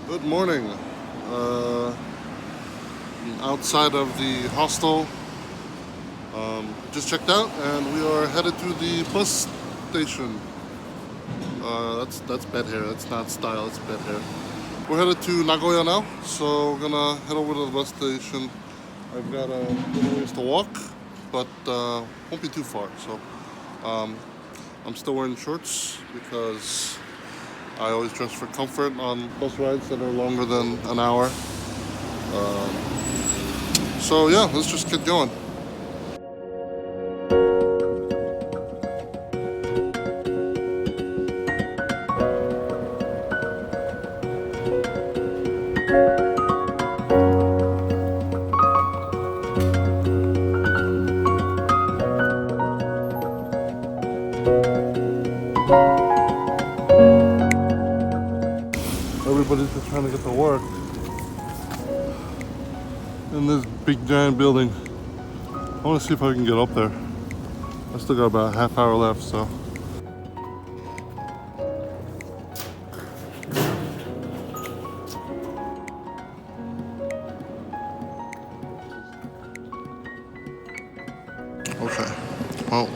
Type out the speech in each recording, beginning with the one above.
Good morning. Uh, Outside of the hostel, just checked out, and we are headed to the bus station. That's bed hair. That's not style. It's bed hair. We're headed to Nagoya now, so we're gonna head over to the bus station. I've got a little ways to walk, but won't be too far. So I'm still wearing shorts because I always dress for comfort on bus rides that are longer than an hour. So yeah, let's just get going. Everybody's just trying to get to work in this big giant building. I want to see if I can get up there. I still got about a half hour left, so. Okay, well,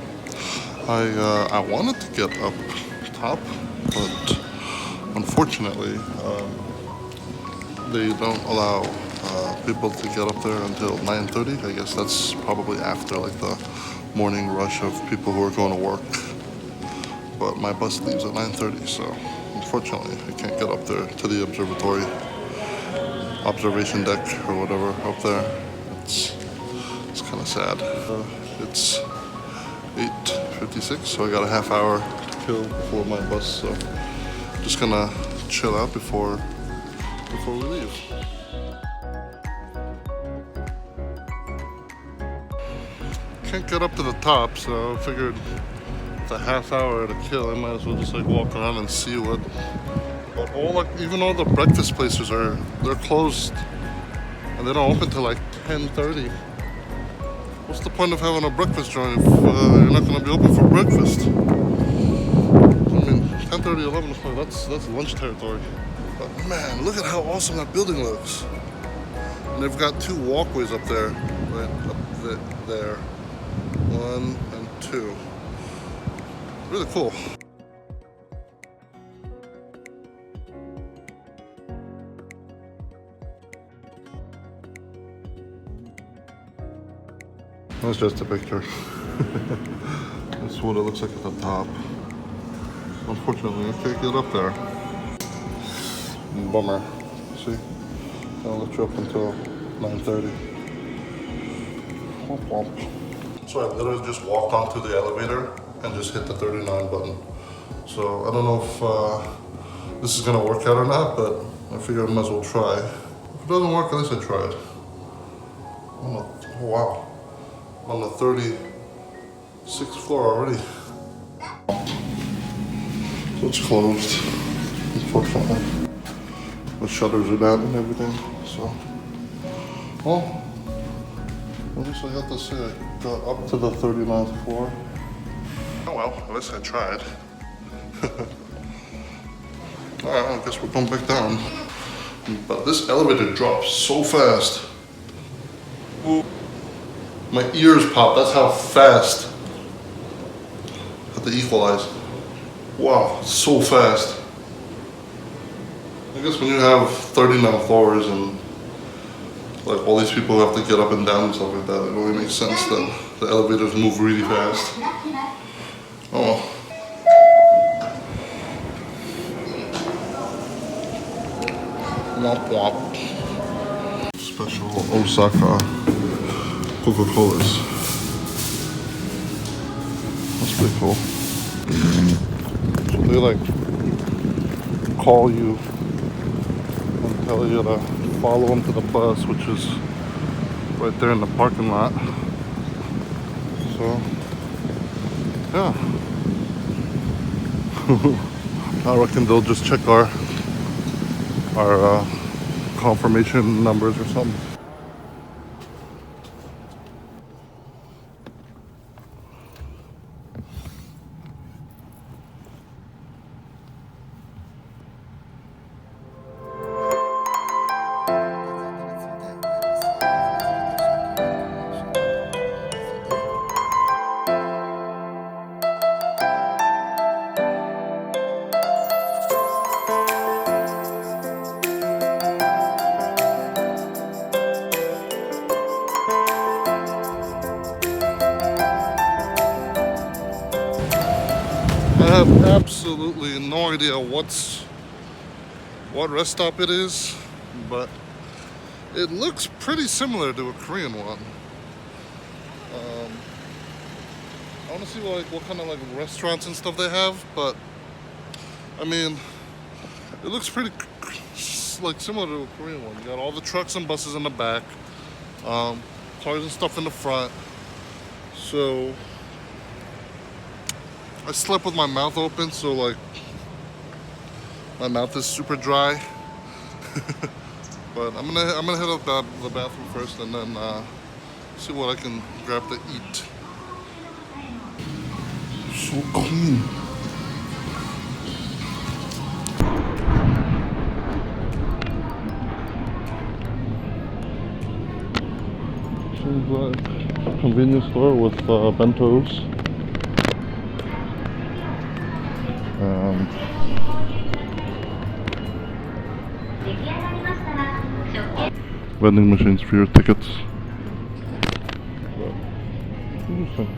I wanted to get up top, but unfortunately, they don't allow people to get up there until 9:30. I guess that's probably after like the morning rush of people who are going to work. But my bus leaves at 9:30, so unfortunately I can't get up there to the observation deck or whatever up there. It's kind of sad. It's 8:56, so I got a half hour to kill before my bus. So just gonna chill out before we leave. Can't get up to the top, so I figured it's a half hour to kill. I might as well just like walk around and see what. But even all the breakfast places they're closed, and they don't open till like 10:30. What's the point of having a breakfast joint if you're not going to be open for breakfast? I mean, 10:30, 11 o'clock, that's lunch territory. But man, look at how awesome that building looks. And they've got two walkways up there, right up there. One and two. Really cool. That's just a picture. That's what it looks like at the top. Unfortunately, I can't get up there. Bummer. See? I'll let you up until 9:30. Womp womp. So I literally just walked onto the elevator and just hit the 39 button. So I don't know if this is gonna work out or not, but I figured I might as well try. If it doesn't work, at least I tried. Oh wow. On the 36th floor already. So it's closed, unfortunately. The shutters are down and everything, so. Well, at least I have to say I got up to the 39th floor. Oh well, at least I tried. Alright, I guess we're going back down. But this elevator drops so fast. My ears pop, that's how fast. I have to equalize. Wow, so fast. I guess when you have 39 floors and like all these people have to get up and down and stuff like that, it only makes sense that the elevators move really fast. Oh. Womp womp. Special Osaka Coca-Colas. That's pretty cool. So they like call you and tell you to follow them to the bus, which is right there in the parking lot. So yeah. I reckon they'll just check our confirmation numbers or something. have absolutely no idea what rest stop it is, but it looks pretty similar to a Korean one. I want to see what kind of like restaurants and stuff they have, but I mean, it looks pretty like similar to a Korean one. You got all the trucks and buses in the back, cars and stuff in the front. So I slept with my mouth open, so like my mouth is super dry. But I'm gonna head up the bathroom first, and then see what I can grab to eat. So clean. Seems like a convenience store with bentos. Vending machines for your tickets. Interesting.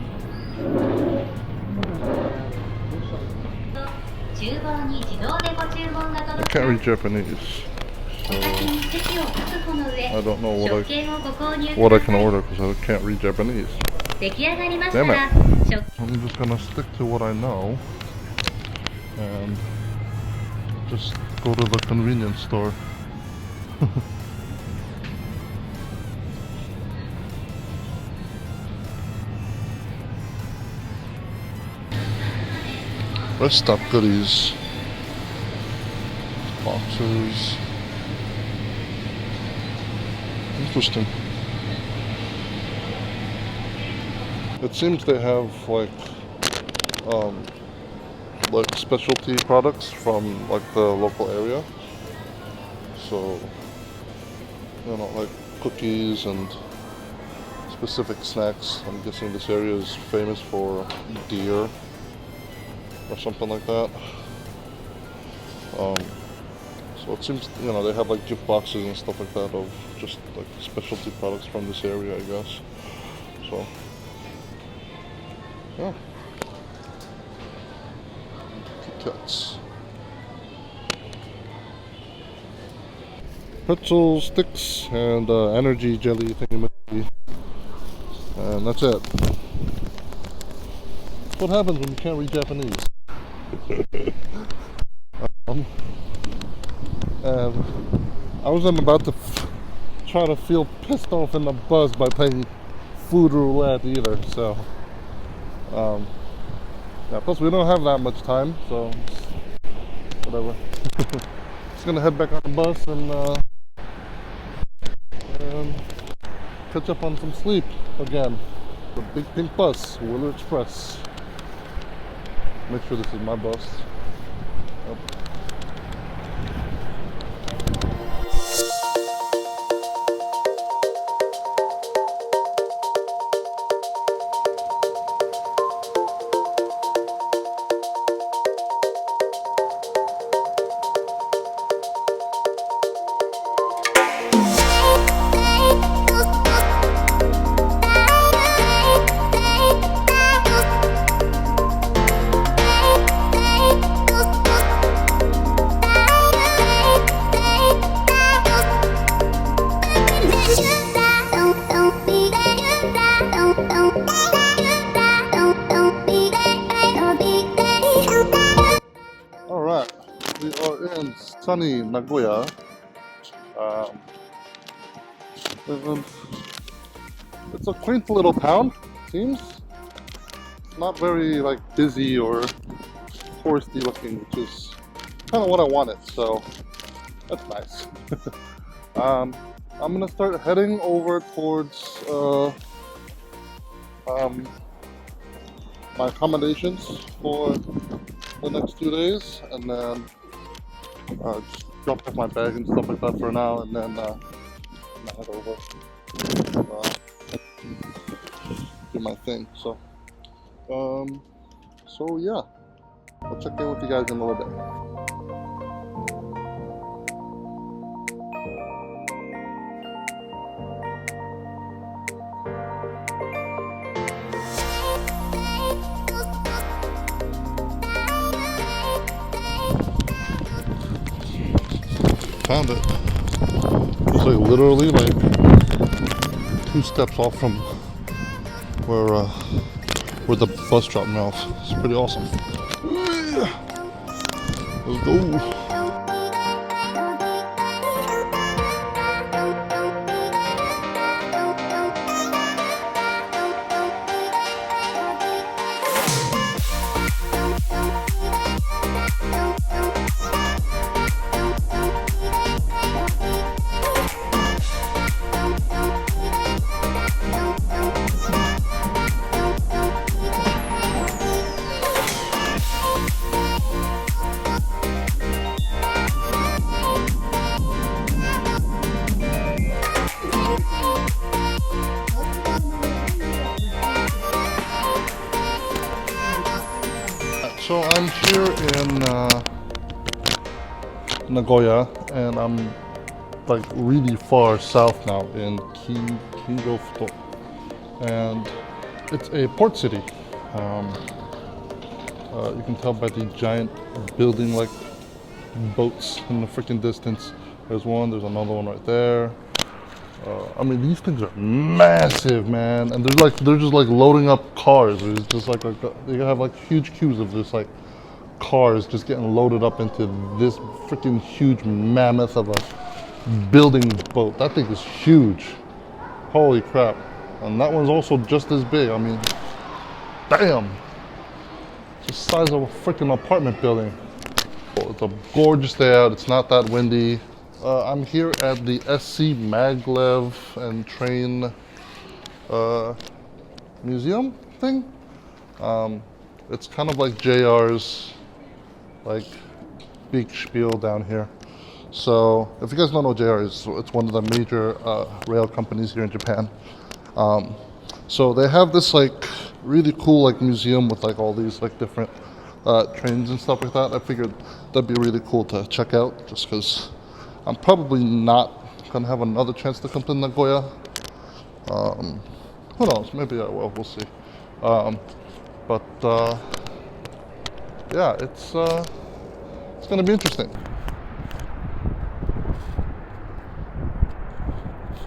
I can't read Japanese, so I don't know what I can order because I can't read Japanese. Damn it! I'm just gonna stick to what I know and just go to the convenience store. Rest stop goodies. Boxers. Interesting. It seems they have like specialty products from like the local area. So, you know, like cookies and specific snacks. I'm guessing this area is famous for deer or something like that. So it seems, you know, they have like gift boxes and stuff like that of just like specialty products from this area, I guess. So, yeah. Kit-Kats. Pretzel sticks and energy jelly thingy-majiggy. And that's it. That's what happens when you can't read Japanese. And I wasn't about to try to feel pissed off in the bus by playing food roulette either, so yeah, plus we don't have that much time, so whatever. Just gonna head back on the bus and catch up on some sleep again. The big pink bus, Wheeler Express. Make sure this is my bus. Yep. Alright, we are in sunny Nagoya. And it's a quaint little town, seems. It's not very like busy or touristy looking, which is kind of what I wanted, so that's nice. I'm gonna start heading over towards my accommodations for the next 2 days, and then just drop off my bag and stuff like that for now, and then head over, do my thing. So yeah, I'll check in with you guys in a little bit. found it. It's like literally like 2 steps off from where the bus dropped me off. It's pretty awesome. Let's go. So I'm here in Nagoya, and I'm like really far south now in Kigofuto, and it's a port city. You can tell by the giant building like boats in the freaking distance. There's one, there's another one right there. I mean, these things are massive, man, and they're just like loading up cars. It's just like they have like huge queues of this like cars just getting loaded up into this freaking huge mammoth of a building boat. That thing is huge. Holy crap! And that one's also just as big. I mean, damn, it's the size of a freaking apartment building. It's a gorgeous day out. It's not that windy. I'm here at the SC Maglev and Train museum thing. It's kind of like JR's like big spiel down here. So if you guys don't know what JR is, it's one of the major rail companies here in Japan. So they have this like really cool like museum with like all these like different trains and stuff like that. I figured that'd be really cool to check out, just because I'm probably not gonna have another chance to come to Nagoya. Who knows? Maybe I will. We'll see. Yeah, it's gonna be interesting.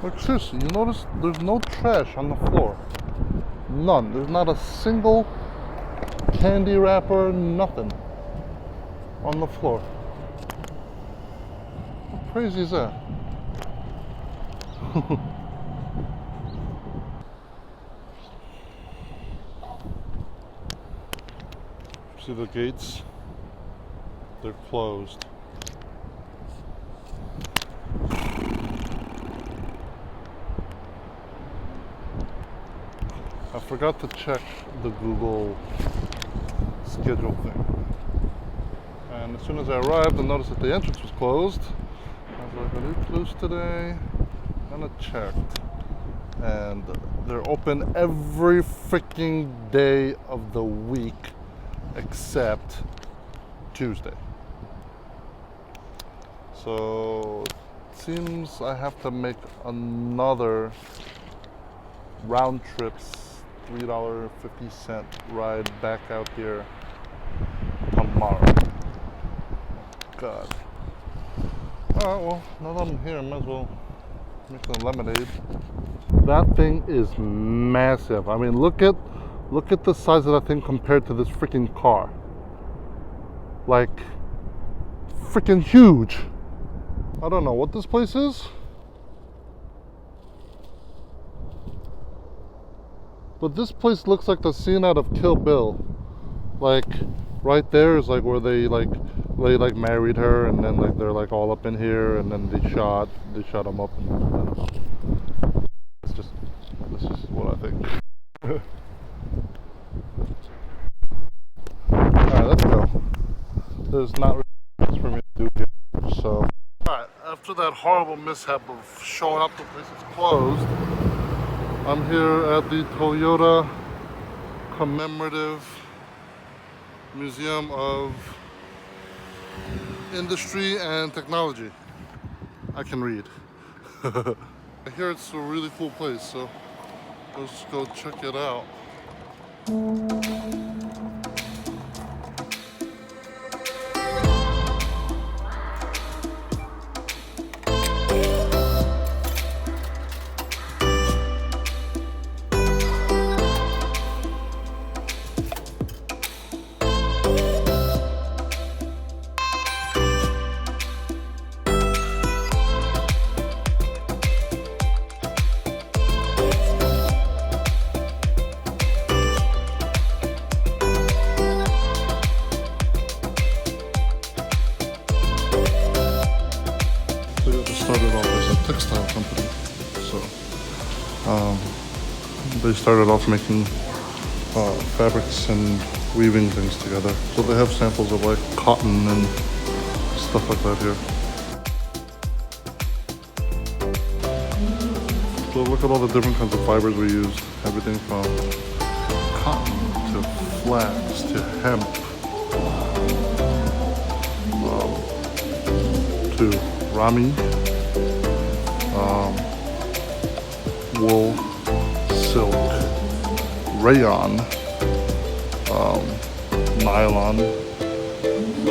Like seriously, you notice there's no trash on the floor. None. There's not a single candy wrapper, nothing on the floor. How crazy is that? See the gates? They're closed. I forgot to check the Google schedule thing. And as soon as I arrived, I noticed that the entrance was closed. I was like, are they closed today? And I checked. And they're open every freaking day of the week except Tuesday. So it seems I have to make another round trips $3.50 ride back out here tomorrow. God. Alright, well, now that I'm here, I might as well make some lemonade. That thing is massive. I mean, look at the size of that thing compared to this freaking car. Like, freaking huge. I don't know what this place is, but this place looks like the scene out of Kill Bill. Like, right there is like where they married her, and then like they're like all up in here, and then they shot them up. And, I don't know. It's just what I think. Alright, let's go. There's not really much for me to do here, so. Alright, after that horrible mishap of showing up the place is closed, I'm here at the Toyota Commemorative Museum of Industry and Technology. I can read. I hear it's a really cool place, so let's go check it out. started off as a textile company. So they started off making fabrics and weaving things together. So they have samples of like cotton and stuff like that here. So look at all the different kinds of fibers we use. Everything from cotton to flax to hemp to rami, wool, silk, rayon, nylon,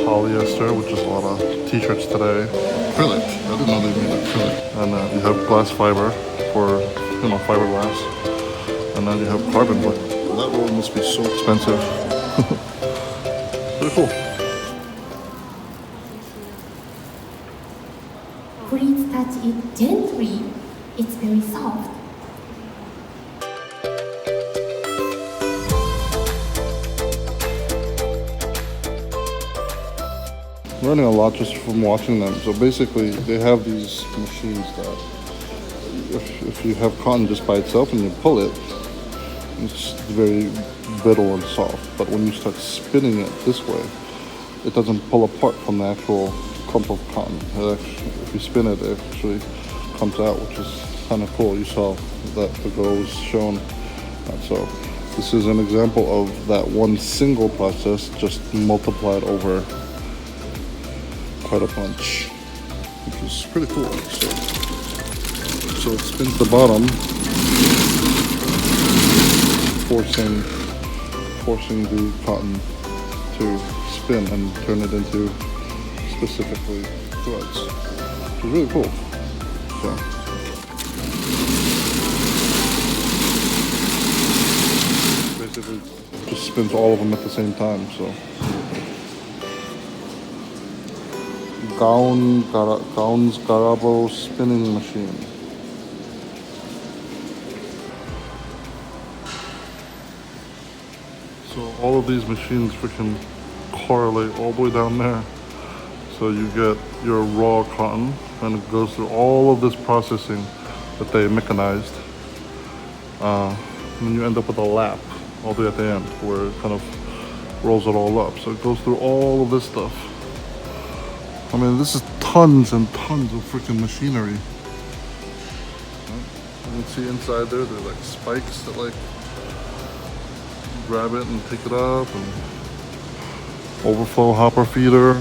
polyester, which is a lot of t-shirts today, acrylic. I didn't know they made acrylic. And you have glass fiber for, fiberglass. And then you have carbon black. That roll must be so expensive. Pretty cool. Please touch it gently. It's very soft. Learning a lot just from watching them. So basically, they have these machines that if you have cotton just by itself and you pull it, it's very brittle and soft. But when you start spinning it this way, it doesn't pull apart from the actual clump of cotton. If you spin it, it actually comes out, which is kind of cool. You saw that the girl was shown. So this is an example of that one single process just multiplied over quite a bunch, which is pretty cool. So it spins the bottom, forcing the cotton to spin and turn it into specifically threads, which is really cool. So basically just spins all of them at the same time. So Gaon's Garabo spinning machine. So all of these machines freaking correlate all the way down there. So you get your raw cotton and it goes through all of this processing that they mechanized. And then you end up with a lap all the way at the end where it kind of rolls it all up. So it goes through all of this stuff. I mean, this is tons and tons of freaking machinery. You can see inside there, there's like spikes that like grab it and pick it up, and overflow hopper feeder.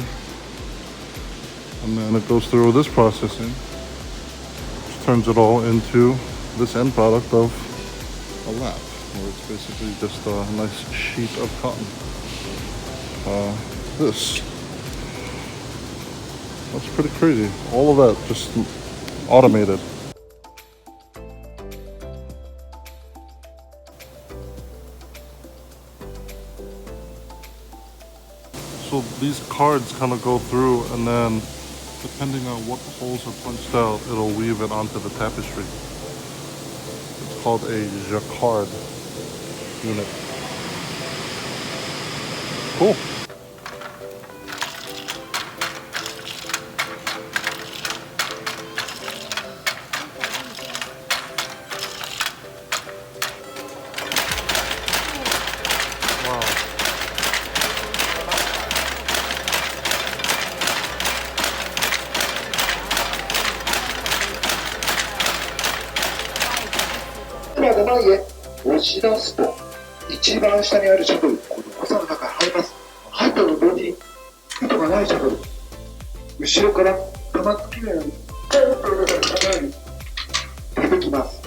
And then it goes through this processing, which turns it all into this end product of a lap, where it's basically just a nice sheet of cotton. That's pretty crazy. All of that just automated. So these cards kind of go through, and then depending on what holes are punched out, it'll weave it onto the tapestry. It's called a jacquard unit. Cool.5枚へ押し出すと一番下にあるシャトル、この傘の中に入ります。入ったと同時に糸がないシャトル、後ろから玉突きのようにこのように出てきます。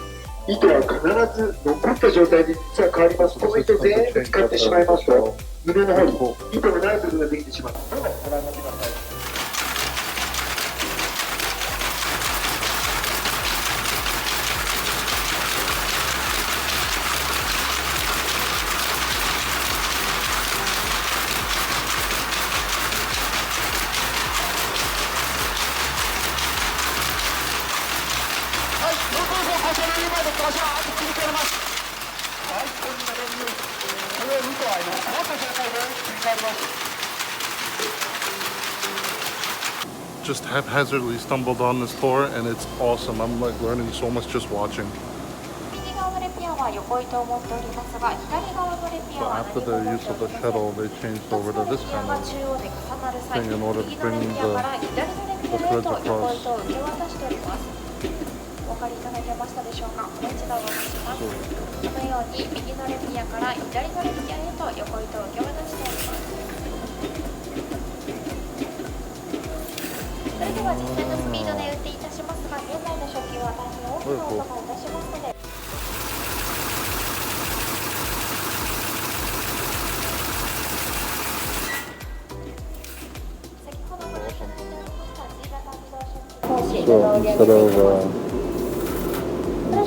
糸は必ず残った状態で実は変わります。この糸全部使ってしまいますと布の方に糸がない部分ができてしまう。ご覧になってください。just haphazardly stumbled on this tour and it's awesome. I'm like learning so much just watching. So after the use of the shuttle, they changed over to this kind of thing in order to bring the threads across. So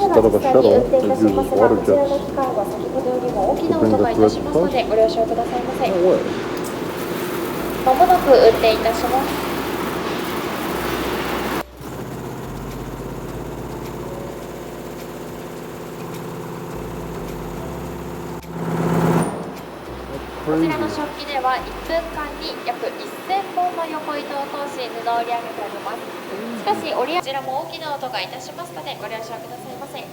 instead of a shuttle, it uses water jets to bring the threads across. No way. まもなく運転いたします。こちらの食器では1分間に約1000本の横糸を通し布を織り上げております。しかし織り上げこちらも大きな音がいたしますのでご了承くださいませ。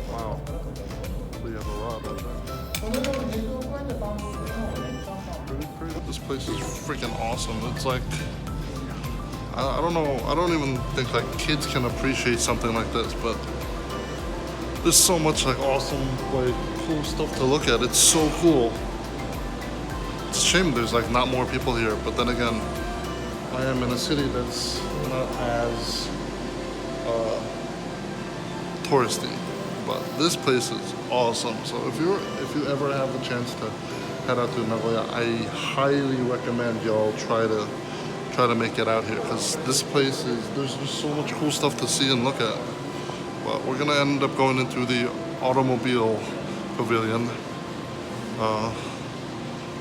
Wow. So you have a lot of that. This place is freaking awesome. It's like, I don't know, I don't even think like kids can appreciate something like this, but there's so much like awesome, like cool stuff to look at. It's so cool. It's a shame there's like not more people here, but then again, I am in a city that's not as touristy, but this place is awesome. So if you ever have the chance to head out to Nagoya, I highly recommend y'all try to make it out here, because this place there's just so much cool stuff to see and look at. But we're gonna end up going into the automobile pavilion.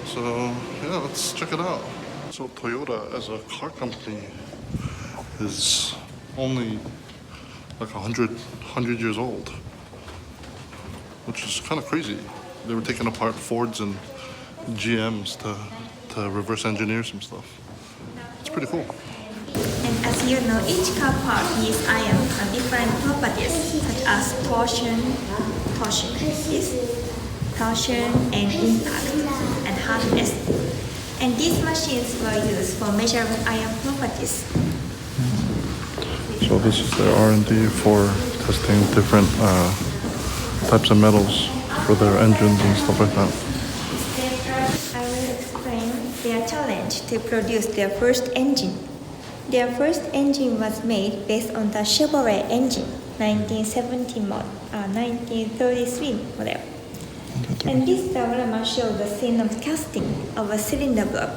So yeah, let's check it out. So Toyota as a car company is only like 100 years old, which is kind of crazy. They were taking apart Fords and GMs to reverse engineer some stuff. It's pretty cool. And as you know, each car part needs iron and different properties such as torsion, and impact, and hardness. And these machines were used for measuring iron properties. So this is the R&D for testing different types of metals for their engines and stuff like that. I will explain their challenge to produce their first engine. Their first engine was made based on the Chevrolet engine, 1933 model. And this diagram shows the scene of casting of a cylinder block.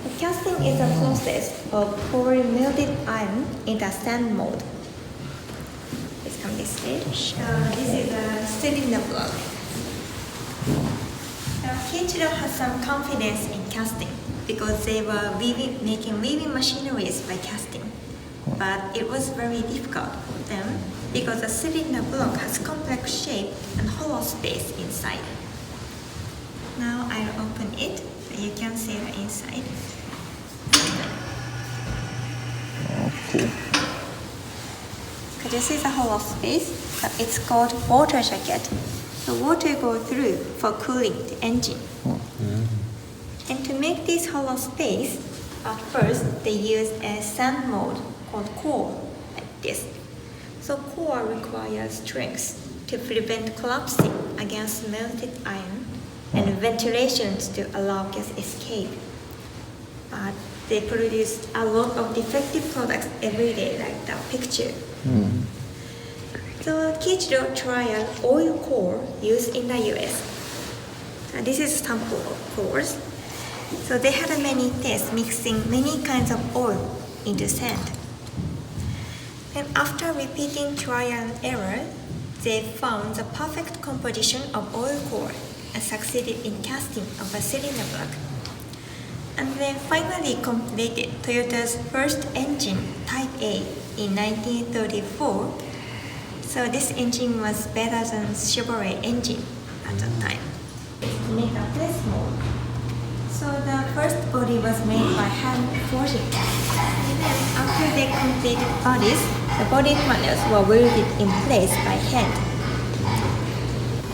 The casting is a process of pouring melted iron into sand mold. Let's come this way. This is a cylinder block. Kichiro has some confidence in casting because they were making weaving machineries by casting. But it was very difficult for them because the cylinder block has complex shape and hollow space inside. Now I'll open it so you can see the inside. Oh, cool. So this is a hollow space, but it's called water jacket. The water goes through for cooling the engine. And to make this hollow space, at first they use a sand mold called core, like this. So core requires strength to prevent collapsing against melted iron and ventilation to allow gas escape. But they produce a lot of defective products every day, like the picture. The Kiichiro trial oil core used in the US. This is sample cores. So they had many tests mixing many kinds of oil into sand. And after repeating trial and error, they found the perfect composition of oil core and succeeded in casting of a cylinder block. And they finally completed Toyota's first engine, Type A, in 1934. So this engine was better than Chevrolet engine at that time. To make a press mold. So the first body was made by hand forging. And then after they completed bodies, the body panels were welded in place by hand.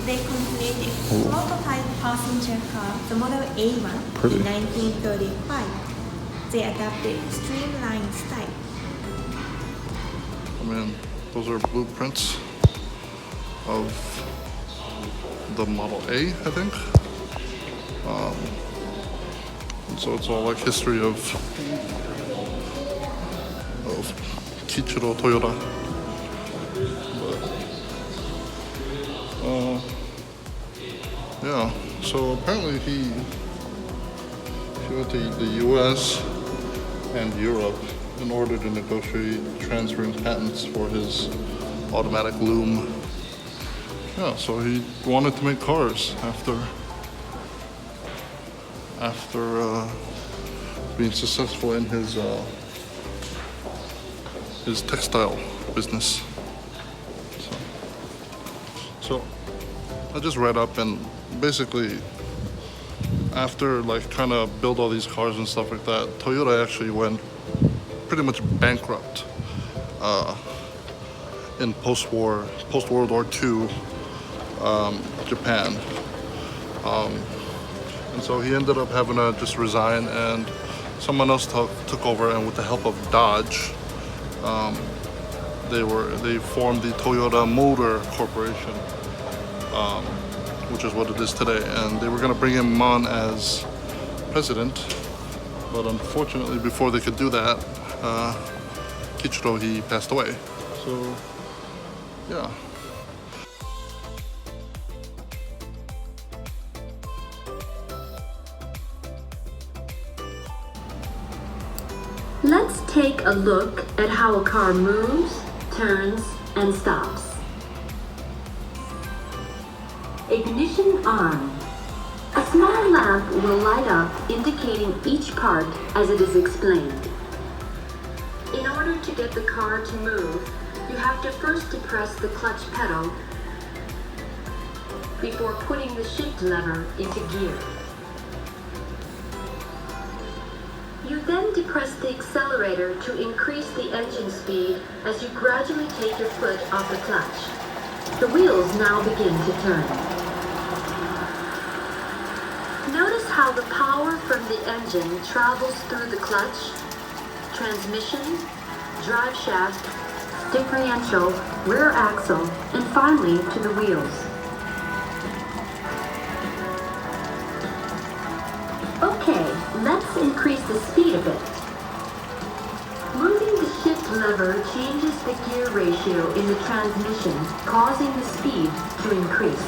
They completed prototype passenger car, the Model A1, Pretty. in 1935. They adapted streamlined style. I mean, those are blueprints of the Model A, I think. And so it's all like history of Kiichiro Toyota. But, yeah, so apparently he went to the US and Europe in order to negotiate transferring patents for his automatic loom. Yeah, so he wanted to make cars after being successful in his textile business. So I just read up, and basically after like trying to build all these cars and stuff like that, Toyota actually went pretty much bankrupt in post-World War II Japan. And so he ended up having to just resign, and someone else took over, and with the help of Dodge, they formed the Toyota Motor Corporation, which is what it is today. And they were going to bring him on as president, but unfortunately, before they could do that, Kiichiro, he passed away. So, yeah. Let's take a look at how a car moves, turns, and stops. Ignition on. A small lamp will light up indicating each part as it is explained. In order to get the car to move, you have to first depress the clutch pedal before putting the shift lever into gear. You then depress the accelerator to increase the engine speed as you gradually take your foot off the clutch. The wheels now begin to turn. Notice how the power from the engine travels through the clutch, transmission, drive shaft, differential, rear axle, and finally to the wheels. Okay, let's increase the speed a bit. Moving the shift lever changes the gear ratio in the transmission, causing the speed to increase.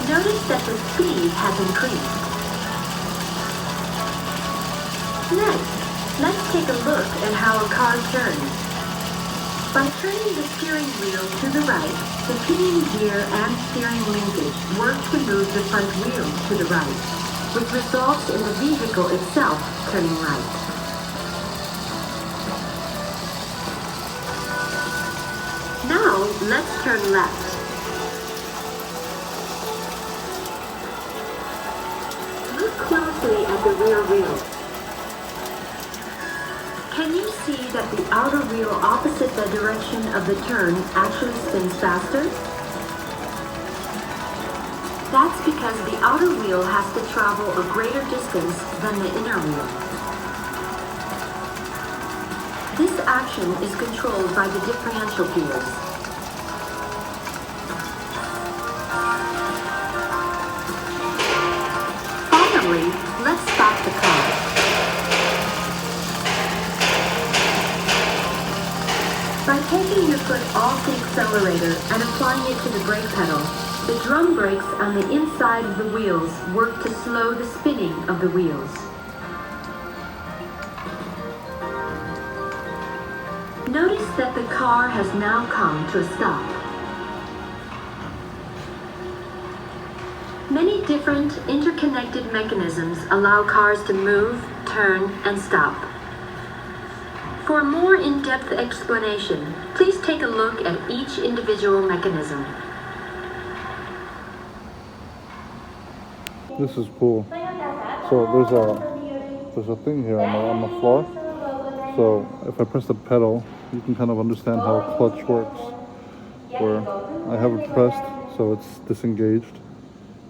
Notice that the speed has increased. Next, let's take a look at how a car turns. By turning the steering wheel to the right, the pinion gear and steering linkage work to move the front wheel to the right, which results in the vehicle itself turning right. Now, let's turn left. Look closely at the rear wheel. Can you see that the outer wheel opposite the direction of the turn actually spins faster? That's because the outer wheel has to travel a greater distance than the inner wheel. This action is controlled by the differential gears. Finally, let's stop the car. By taking your foot off the accelerator and applying it to the brake pedal, the drum brakes on the inside of the wheels work to slow the spinning of the wheels. Notice that the car has now come to a stop. Many different interconnected mechanisms allow cars to move, turn, and stop. For a more in-depth explanation, please take a look at each individual mechanism. This is cool. So there's a thing here on the floor. So if I press the pedal, you can kind of understand how a clutch works. Where I have it pressed, so it's disengaged.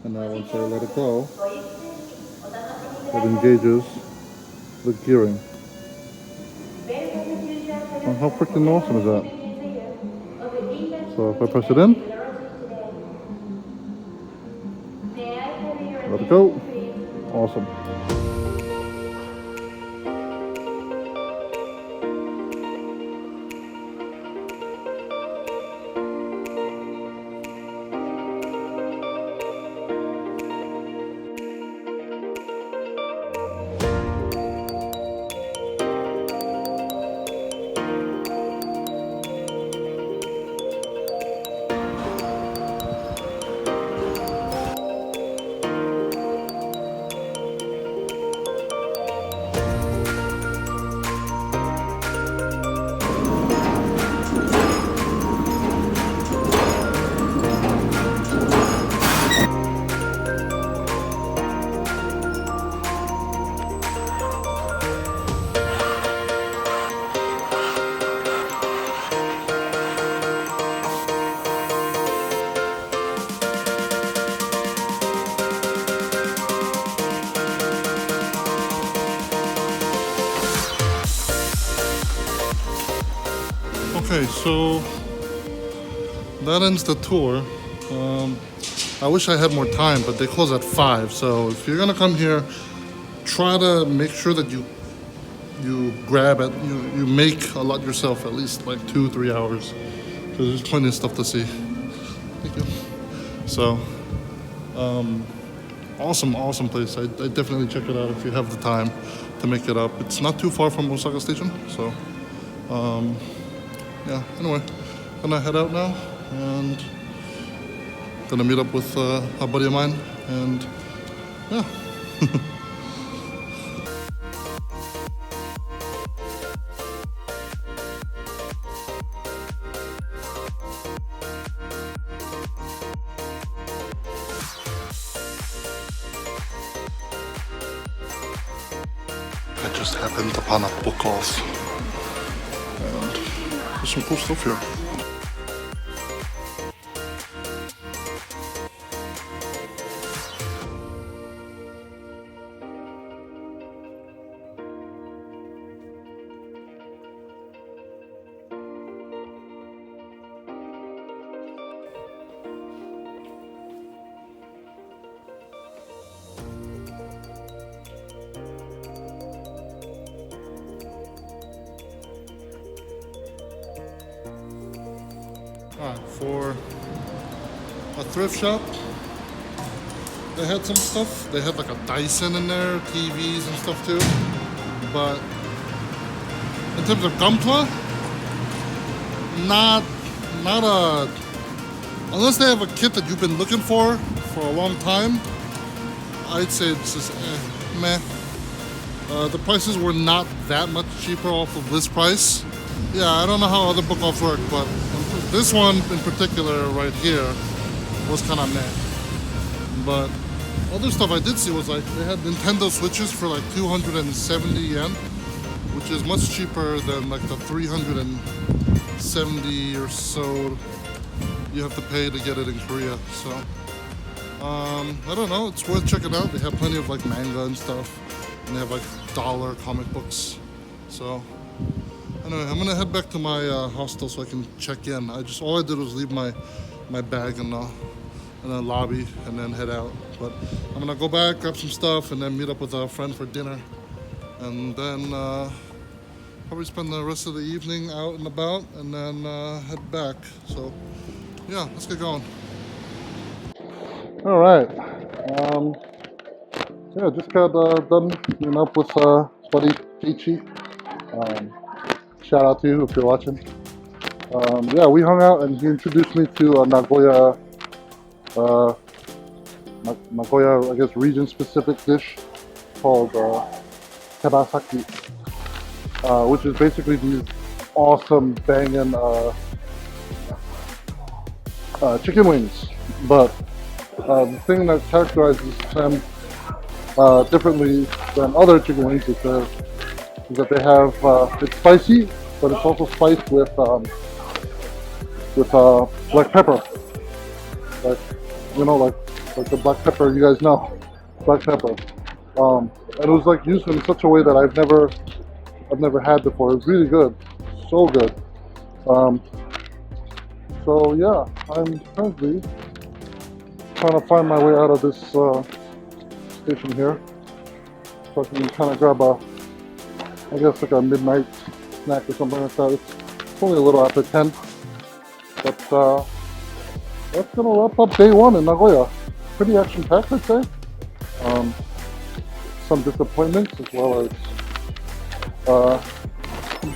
And now once I let it go, it engages the gearing. And how freaking awesome is that? So if I press it in, let it go. Awesome. Okay, so that ends the tour. I wish I had more time, but they close at 5. So if you're gonna come here, try to make sure that you grab it, you make a lot yourself, at least like 2-3 hours, because there's plenty of stuff to see. Thank you. So, awesome place. I definitely check it out if you have the time to make it up. It's not too far from Osaka Station, so yeah. Anyway, gonna head out now and gonna meet up with a buddy of mine, and yeah. I just happened upon a book off, and there's some cool stuff here. For a thrift shop, they had some stuff. They had like a Dyson in there, TVs and stuff too. But in terms of gunpla, not a, unless they have a kit that you've been looking for a long time, I'd say it's just meh. The prices were not that much cheaper off of list price. Yeah, I don't know how other book offs work, but this one in particular right here was kind of meh. But other stuff I did see was like they had Nintendo Switches for like 270 yen, which is much cheaper than like the 370 or so you have to pay to get it in Korea. So I don't know, it's worth checking out. They have plenty of like manga and stuff, and they have like dollar comic books. So anyway, I'm gonna head back to my hostel so I can check in. All I did was leave my bag in the lobby and then head out. But I'm gonna go back, grab some stuff, and then meet up with a friend for dinner. And then probably spend the rest of the evening out and about and then head back. So yeah, let's get going. All right. Yeah, just got done meeting up with buddy Peachy. Shout out to you if you're watching. Yeah, we hung out and he introduced me to Nagoya, Nagoya, I guess, region-specific dish called terasaki, which is basically these awesome banging chicken wings. But the thing that characterizes them differently than other chicken wings is that they have it's spicy, but it's also spiced with black pepper, like like the black pepper you guys know, black pepper. And it was like used in such a way that I've never had before. It was really good, so good. So yeah, I'm currently trying to find my way out of this station here, so I can kind of grab I guess like a midnight snack or something like that. It's only a little after 10, but that's gonna wrap up day one in Nagoya. Pretty action-packed, I'd say. Some disappointments as well as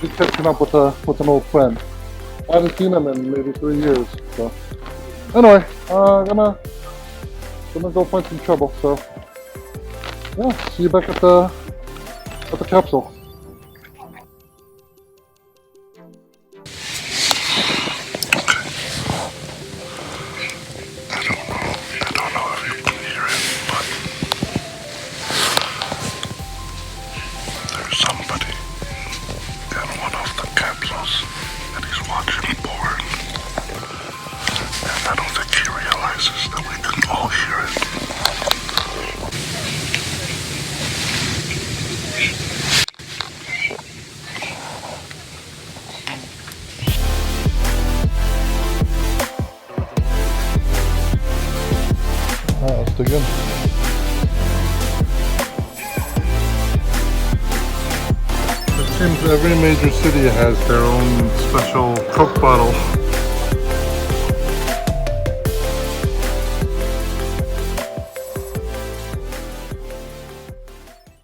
just catching up with an old friend. I haven't seen him in maybe 3 years. So anyway, gonna go find some trouble. So yeah, see you back at the capsule. Let's dig in. It seems every major city has their own special Coke bottle